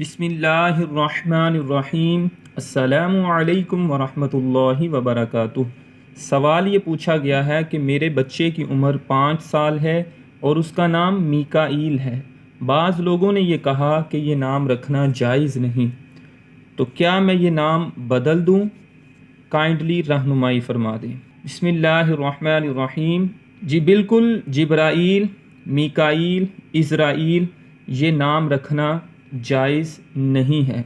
بسم اللہ الرحمن الرحیم۔ السلام علیکم ورحمۃ اللہ وبرکاتہ۔ سوال یہ پوچھا گیا ہے کہ میرے بچے کی عمر 5 سال ہے اور اس کا نام میکائیل ہے۔ بعض لوگوں نے یہ کہا کہ یہ نام رکھنا جائز نہیں، تو کیا میں یہ نام بدل دوں؟ کائنڈلی رہنمائی فرما دیں۔ بسم اللہ الرحمن الرحیم۔ جی بالکل، جبرائیل، میکائیل، عزرائیل یہ نام رکھنا جائز نہیں ہے۔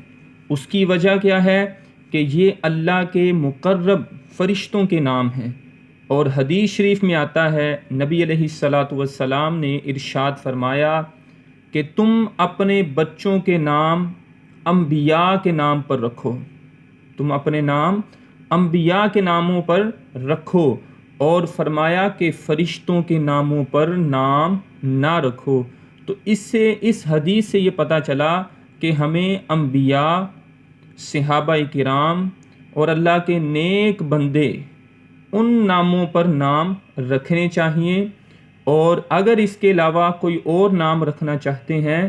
اس کی وجہ کیا ہے کہ یہ اللہ کے مقرب فرشتوں کے نام ہیں، اور حدیث شریف میں آتا ہے نبی علیہ الصلاۃ والسلام نے ارشاد فرمایا کہ تم اپنے بچوں کے نام انبیاء کے نام پر رکھو، تم اپنے نام انبیاء کے ناموں پر رکھو، اور فرمایا کہ فرشتوں کے ناموں پر نام نہ رکھو۔ تو اس حدیث سے یہ پتہ چلا کہ ہمیں انبیاء، صحابہ کرام اور اللہ کے نیک بندے ان ناموں پر نام رکھنے چاہیے، اور اگر اس کے علاوہ کوئی اور نام رکھنا چاہتے ہیں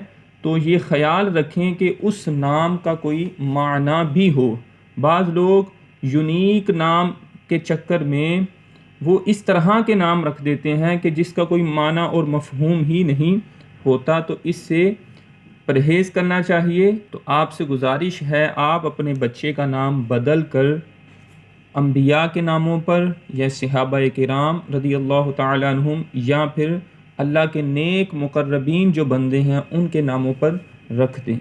تو یہ خیال رکھیں کہ اس نام کا کوئی معنی بھی ہو۔ بعض لوگ یونیک نام کے چکر میں وہ اس طرح کے نام رکھ دیتے ہیں کہ جس کا کوئی معنی اور مفہوم ہی نہیں ہوتا، تو اس سے پرہیز کرنا چاہیے۔ تو آپ سے گزارش ہے آپ اپنے بچے کا نام بدل کر انبیاء کے ناموں پر یا صحابہ کرام رضی اللہ تعالیٰ عنہم یا پھر اللہ کے نیک مقربین جو بندے ہیں ان کے ناموں پر رکھ دیں۔